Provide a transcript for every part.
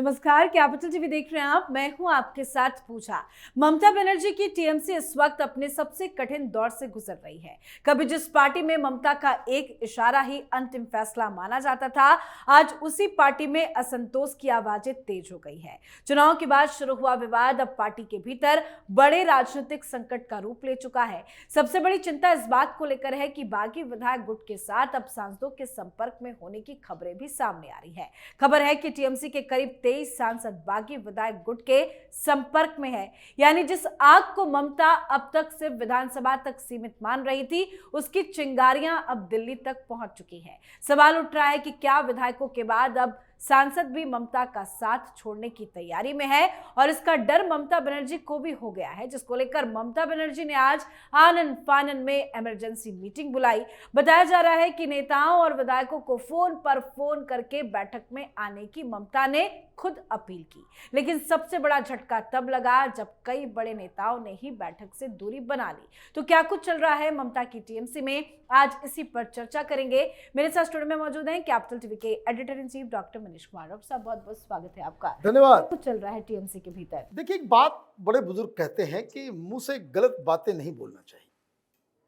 नमस्कार, capital TV देख रहे हैं आप। मैं हूं आपके साथ पूजा। ममता बनर्जी की टीएमसी इस वक्त अपने सबसे कठिन दौर से गुजर रही है। कभी जिस पार्टी में ममता का एक इशारा ही अंतिम फैसला माना जाता था, आज उसी पार्टी में असंतोष की आवाजें तेज हो गई है। चुनाव के बाद शुरू हुआ विवाद अब पार्टी के भीतर बड़े राजनीतिक संकट का रूप ले चुका है। सबसे बड़ी चिंता इस बात को लेकर है कि बागी विधायक गुट के साथ अब सांसदों के संपर्क में होने की खबरें भी सामने आ रही है। खबर है कि टीएमसी के करीब 23 सांसद बागी विधायक गुट के संपर्क में है। यानी जिस आग को ममता अब तक सिर्फ विधानसभा तक सीमित मान रही थी, उसकी चिंगारियां अब दिल्ली तक पहुंच चुकी है। सवाल उठ रहा है कि क्या विधायकों के बाद अब सांसद भी ममता का साथ छोड़ने की तैयारी में है, और इसका डर ममता बनर्जी को भी हो गया है, जिसको लेकर ममता बनर्जी ने आज आनन फानन में इमरजेंसी मीटिंग बुलाई। बताया जा रहा है कि नेताओं और विधायकों को फोन पर फोन करके बैठक में आने की ममता ने खुद अपील की, लेकिन सबसे बड़ा झटका तब लगा जब कई बड़े नेताओं ने ही बैठक से दूरी बना ली। तो क्या कुछ चल रहा है ममता की टीएमसी में, आज इसी पर चर्चा करेंगे। मेरे साथ स्टूडियो में मौजूद हैं कैपिटल टीवी के editor in chief doctor Manish Kumar. Doctor साहब, बहुत बहुत स्वागत है आपका। धन्यवाद। कुछ चल रहा है टीएमसी के भीतर? देखिए, एक बात बड़े बुजुर्ग कहते हैं कि मुंह से गलत बातें नहीं बोलना चाहिए,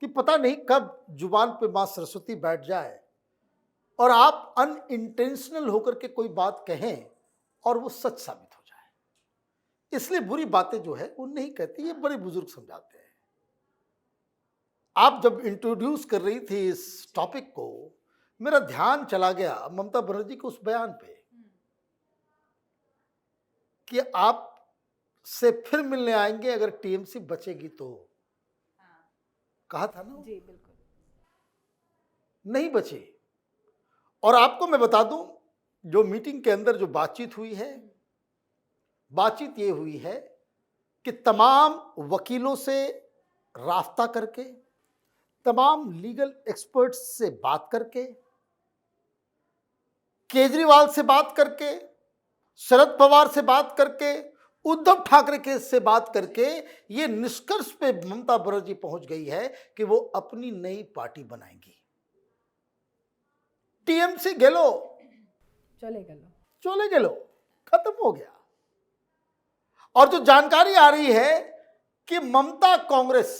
कि पता नहीं कब जुबान पे मां सरस्वती बैठ जाए और आप अनइंटेंशनल होकर के कोई बात कहें और वो सच साबित हो जाए। इसलिए बुरी बातें जो है वो नहीं कहती, ये बड़े बुजुर्ग समझाते हैं। आप जब इंट्रोड्यूस कर रही थी इस टॉपिक को, मेरा ध्यान चला गया ममता बनर्जी के उस बयान पे कि आप से फिर मिलने आएंगे अगर टीएमसी बचेगी तो। कहा था ना? जी बिल्कुल। नहीं बचे। और आपको मैं बता दूं, जो मीटिंग के अंदर जो बातचीत हुई है, बातचीत ये हुई है कि तमाम वकीलों से रास्ता करके, तमाम लीगल एक्सपर्ट्स से बात करके, केजरीवाल से बात करके, शरद पवार से बात करके, उद्धव ठाकरे के से बात करके ये निष्कर्ष पे ममता बनर्जी पहुंच गई है कि वो अपनी नई पार्टी बनाएंगी। टीएमसी गेलो चले गेलो, खत्म हो गया। और जो जानकारी आ रही है कि ममता कांग्रेस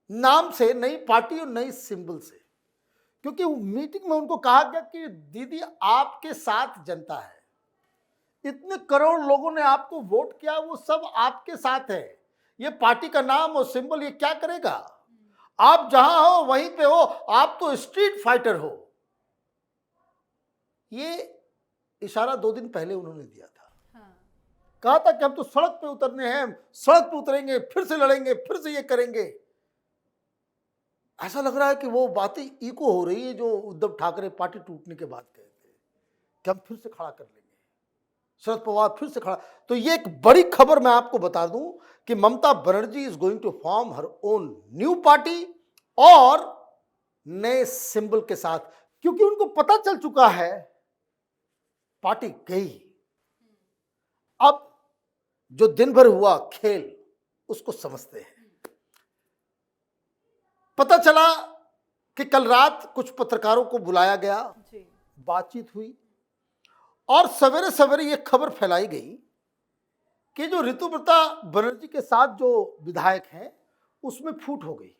नाम से नई पार्टी और नई सिंबल से, क्योंकि मीटिंग में उनको कहा गया कि दीदी आपके साथ जनता है, इतने करोड़ लोगों ने आपको वोट किया, वो सब आपके साथ है। ये पार्टी का नाम और सिंबल ये क्या करेगा? आप जहां हो वहीं पे हो, आप तो स्ट्रीट फाइटर हो। ये इशारा 2 दिन पहले उन्होंने दिया था। कहा था कि हम तो सड़क पे उतरने हैं, सड़क पे उतरेंगे, फिर से लड़ेंगे, फिर से ये करेंगे। ऐसा लग रहा है कि वो बातें इको हो रही है जो उद्धव ठाकरे पार्टी टूटने के बाद कहे थे कि हम फिर से खड़ा कर लेंगे, शरद पवार फिर से खड़ा। तो ये एक बड़ी खबर मैं आपको बता दूं कि Mamata Banerjee is going to form her own new party और नए सिंबल के साथ, क्योंकि उनको पता चल चुका है पार्टी गई। अब जो दिन भर हुआ खेल उसको समझते हैं। पता चला कि कल रात कुछ पत्रकारों को बुलाया गया, बातचीत हुई और सवेरे सवेरे ये खबर फैलाई गई कि जो ऋतुव्रता बनर्जी के साथ जो विधायक हैं उसमें फूट हो गई।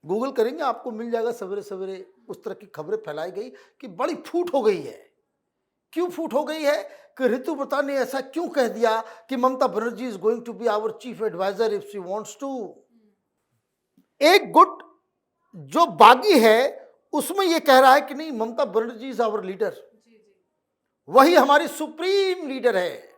गूगल करेंगे आपको मिल जाएगा, सवेरे सवेरे उस तरह की खबरें फैलाई गई कि बड़ी फूट हो गई है। क्यों फूट हो गई है? कि ऋतुव्रता ने ऐसा क्यों कह दिया कि Mamata Banerjee is going to be our chief adviser if she wants to. एक गुट जो बागी है उसमें यह कह रहा है कि नहीं, ममता बनर्जी इज आवर लीडर, वही हमारी सुप्रीम लीडर है।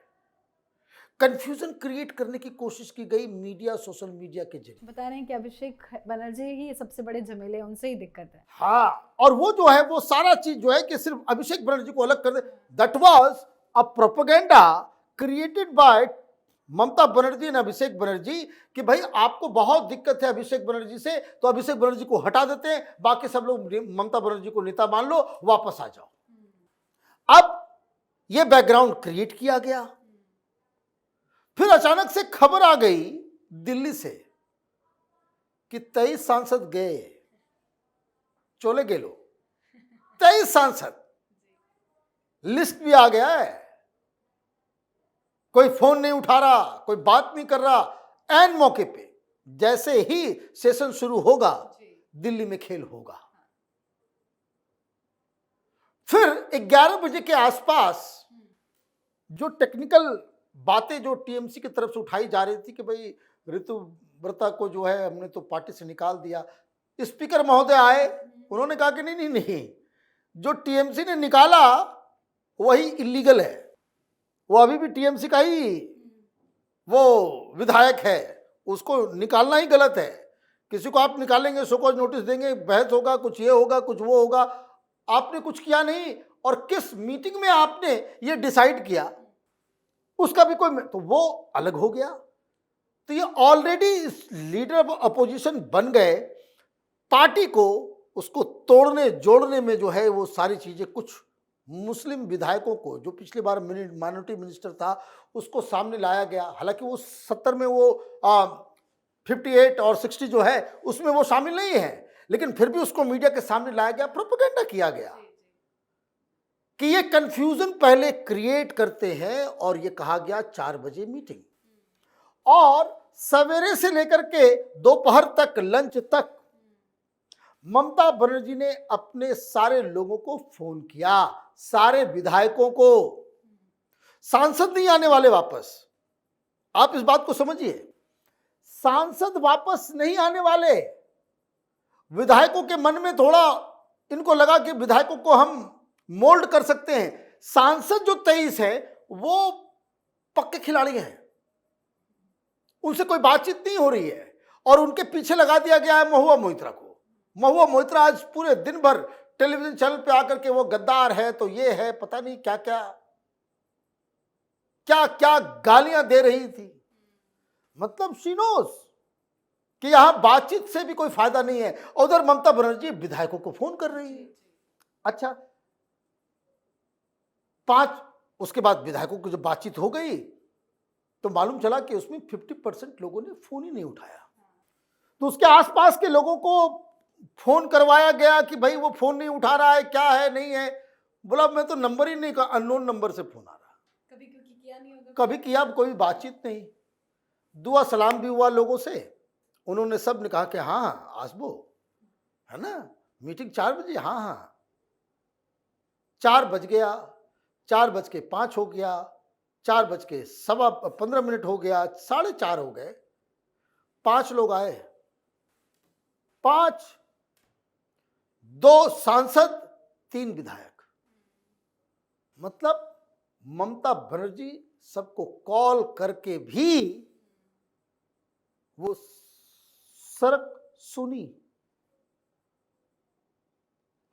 कंफ्यूजन क्रिएट करने की कोशिश की गई मीडिया, सोशल मीडिया के जरिए। बता रहे हैं कि अभिषेक बनर्जी ही सबसे बड़े झमेले, उनसे ही दिक्कत है। हाँ, और वो जो है वो सारा चीज जो है कि सिर्फ अभिषेक बनर्जी को अलग कर दे, that was a propaganda created by Mamata Banerjee and Abhishek Banerjee कि भाई आपको बहुत दिक्कत है अभिषेक बनर्जी से, तो अभिषेक बनर्जी को हटा देते हैं, बाकी सब लोग ममता बनर्जी को नेता मान लो, वापस आ जाओ। अब यह बैकग्राउंड क्रिएट किया गया। फिर अचानक से खबर आ गई दिल्ली से कि 23 सांसद गए, चले गेलो 23 सांसद। लिस्ट भी आ गया है, कोई फोन नहीं उठा रहा, कोई बात नहीं कर रहा। एन मौके पे जैसे ही सेशन शुरू होगा दिल्ली में खेल होगा। फिर 11 बजे के आसपास जो टेक्निकल बातें जो टीएमसी की तरफ से उठाई जा रही थी कि भाई ऋतुव्रता को जो है हमने तो पार्टी से निकाल दिया, स्पीकर महोदय आए, उन्होंने कहा कि नहीं नहीं नहीं, जो टीएमसी ने निकाला वही इलीगल है, वो अभी भी टीएमसी का ही वो विधायक है, उसको निकालना ही गलत है। किसी को आप निकालेंगे, शोकॉज नोटिस देंगे, बहस होगा, कुछ ये होगा, कुछ वो होगा। आपने कुछ किया नहीं, और किस मीटिंग में आपने ये डिसाइड किया उसका भी कोई, तो वो अलग हो गया। तो ये ऑलरेडी लीडर ऑफ अपोजिशन बन गए, पार्टी को उसको तोड़ने जोड़ने में जो है वो सारी चीजें, कुछ मुस्लिम विधायकों को जो पिछली बार माइनॉरिटी मिनिस्टर था उसको सामने लाया गया। हालांकि वो 70 में वो 58 और 60 जो है उसमें वो शामिल नहीं है, लेकिन फिर भी उसको मीडिया के सामने लाया गया, प्रोपेगेंडा किया गया कि ये कंफ्यूजन पहले क्रिएट करते हैं। और ये कहा गया 4 बजे मीटिंग, और सवेरे से लेकर के दोपहर तक, लंच तक ममता बनर्जी ने अपने सारे लोगों को फोन किया, सारे विधायकों को। सांसद नहीं आने वाले वापस, आप इस बात को समझिए, सांसद वापस नहीं आने वाले। विधायकों के मन में थोड़ा इनको लगा कि विधायकों को हम मोल्ड कर सकते हैं। सांसद जो 23 है वो पक्के खिलाड़ी हैं, उनसे कोई बातचीत नहीं हो रही है, और उनके पीछे लगा दिया गया है महुआ मोइत्रा को। महुआ मोइत्रा आज पूरे दिन भर टेलीविजन चैनल पे आकर के वो गद्दार है, तो ये है, पता नहीं क्या क्या क्या क्या गालियां दे रही थी। मतलब शी नोज कि यहां बातचीत से भी कोई फायदा नहीं है। उधर ममता बनर्जी विधायकों को फोन कर रही है। अच्छा, 5 उसके बाद विधायकों की जब बातचीत हो गई तो मालूम चला कि उसमें 50% लोगों ने फोन ही नहीं उठाया। तो उसके आसपास के लोगों को फोन करवाया गया कि भाई वो फोन नहीं उठा रहा है, क्या है, नहीं है। बोला मैं तो नंबर ही नहीं, का अननोन नंबर से फोन आ रहा। कभी क्योंकि किया नहीं होगा, कभी किया, कोई बातचीत नहीं। दुआ सलाम भी हुआ लोगों से, उन्होंने सब ने कहा कि हाँ हाँ आसबो है ना, मीटिंग 4 बजे, हाँ हाँ। 4 बज गया, 4:05 हो गया, 4:15 हो गया, 4:30 हो गए। 5 लोग आए, 5, 2 सांसद, 3 विधायक। मतलब ममता बनर्जी सबको कॉल करके भी वो सरक सुनी।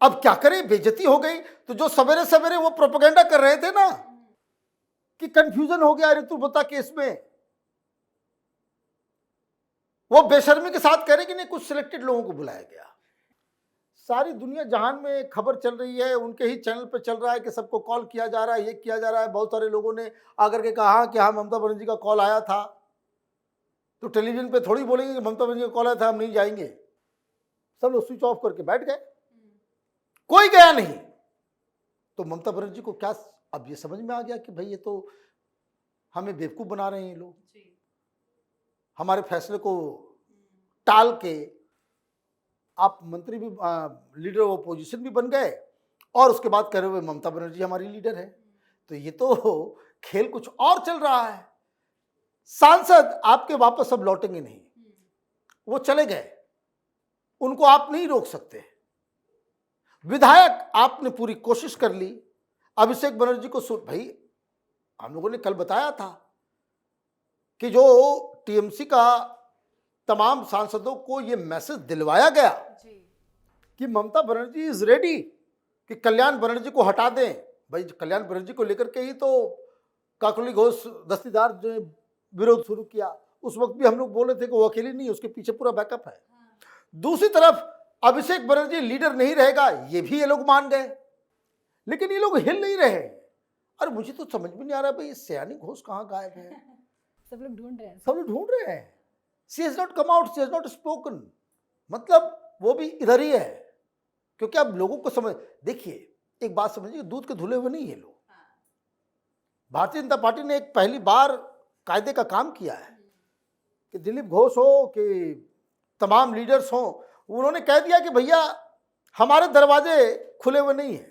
अब क्या करें, बेइज्जती हो गई। तो जो सवेरे सवेरे वो प्रोपेगेंडा कर रहे थे ना कि कंफ्यूजन हो गया ऋतुव्रता केस में, वो बेशर्मी के साथ कह रहे कि नहीं, कुछ सिलेक्टेड लोगों को बुलाया गया। सारी दुनिया जहान में खबर चल रही है, उनके ही चैनल पे चल रहा है कि सबको कॉल किया जा रहा है, ये किया जा रहा है। बहुत सारे लोगों ने आकर के कहा कि हाँ ममता बनर्जी का कॉल आया था। तो टेलीविजन पे थोड़ी बोलेंगे कि ममता बनर्जी का कॉल आया था, हम नहीं जाएंगे। सब लोग स्विच ऑफ करके बैठ गए, कोई गया नहीं। तो ममता बनर्जी को क्या अब ये समझ में आ गया कि भाई ये तो हमें बेवकूफ बना रहे हैं ये लोग, हमारे फैसले को टाल के आप मंत्री भी, लीडर ऑफ अपोजिशन भी बन गए, और उसके बाद कह रहे हुए ममता बनर्जी हमारी लीडर है। तो ये तो खेल कुछ और चल रहा है। सांसद आपके वापस अब लौटेंगे नहीं, वो चले गए, उनको आप नहीं रोक सकते। विधायक आपने पूरी कोशिश कर ली, अभिषेक बनर्जी को भाई हम लोगों ने कल बताया था कि जो टीएमसी का तमाम सांसदों को ये मैसेज दिलवाया गया कि ममता बनर्जी इज रेडी, कि कल्याण बनर्जी को हटा दें। भाई कल्याण बनर्जी को लेकर के ही तो काकोली घोष दस्तीदार जो विरोध शुरू किया, उस वक्त भी हम लोग बोले थे कि वो अकेली नहीं, उसके पीछे पूरा बैकअप है। दूसरी तरफ अभिषेक बनर्जी लीडर नहीं रहेगा, ये भी ये लोग मान गए, लेकिन ये लोग हिल नहीं रहे। अरे मुझे तो समझ में नहीं आ रहा भाई सयानी घोष कहाँ गायब है। सब लोग ढूंढ रहे हैं, सब लोग ढूंढ रहे हैं। She has not come out, she has not spoken. मतलब वो भी इधर ही है, क्योंकि अब लोगों को समझ, देखिए एक बात समझिए, दूध के धुले हुए नहीं ये लोग, भारतीय जनता पार्टी ने एक पहली बार कायदे का काम किया है कि दिलीप घोष हो कि तमाम लीडर्स हों, उन्होंने कह दिया कि भैया हमारे दरवाजे खुले हुए नहीं हैं,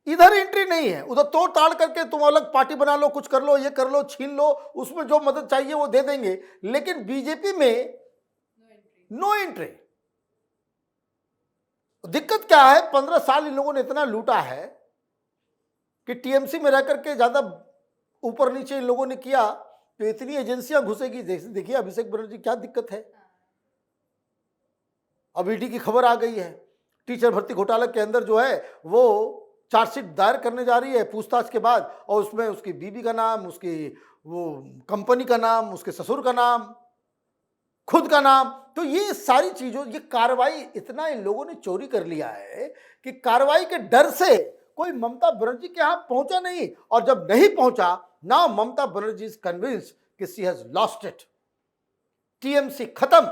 इधर एंट्री नहीं है, उधर तोड़ ताड़ करके तुम अलग पार्टी बना लो, कुछ कर लो, ये कर लो, छीन लो, उसमें जो मदद चाहिए वो दे देंगे, लेकिन बीजेपी में नो एंट्री। दिक्कत क्या है, 15 साल इन लोगों ने इतना लूटा है कि टीएमसी में रह करके ज्यादा ऊपर नीचे इन लोगों ने किया तो इतनी एजेंसियां घुसेगी। देखिए अभिषेक बनर्जी क्या दिक्कत है। अब ईडी की खबर आ गई है, टीचर भर्ती घोटाला के अंदर जो है वो चार्जशीट दायर करने जा रही है पूछताछ के बाद, और उसमें उसकी बीबी का नाम, उसकी वो कंपनी का नाम, उसके ससुर का नाम, खुद का नाम, तो ये सारी चीजों, ये कार्रवाई इतना इन लोगों ने चोरी कर लिया है कि कार्रवाई के डर से कोई ममता बनर्जी के यहां पहुंचा नहीं, और जब नहीं पहुंचा, now Mamata Banerjee is convinced कि she has lost it, TMC खत्म।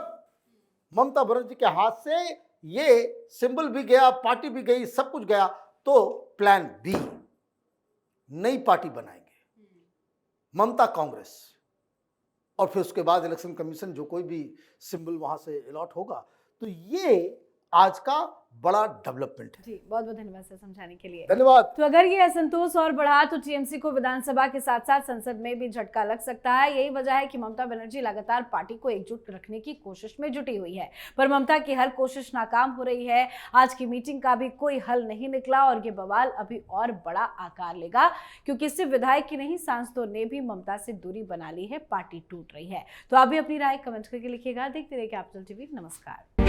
ममता बनर्जी के हाथ से ये सिंबल भी गया, पार्टी भी गई, सब कुछ गया, तो प्लान बी, नई पार्टी बनाएंगे ममता कांग्रेस, और फिर उसके बाद इलेक्शन कमीशन जो कोई भी सिंबल वहां से अलॉट होगा। तो ये आज का बड़ा डेवलपमेंट है। जी, बहुत बहुत धन्यवाद सर समझाने के लिए। धन्यवाद। तो अगर ये असंतोष और बढ़ा तो टीएमसी को विधानसभा के साथ साथ संसद में भी झटका लग सकता है। यही वजह है कि ममता बनर्जी लगातार पार्टी को एकजुट रखने की कोशिश में जुटी हुई है, पर ममता की हर कोशिश नाकाम हो रही है। आज की मीटिंग का भी कोई हल नहीं निकला और ये बवाल अभी और बड़ा आकार लेगा, क्योंकि सिर्फ विधायक की नहीं, सांसदों ने भी ममता से दूरी बना ली है, पार्टी टूट रही है। तो आप भी अपनी राय कमेंट करके लिखिएगा। देखते रहिए कैपिटल टीवी। नमस्कार।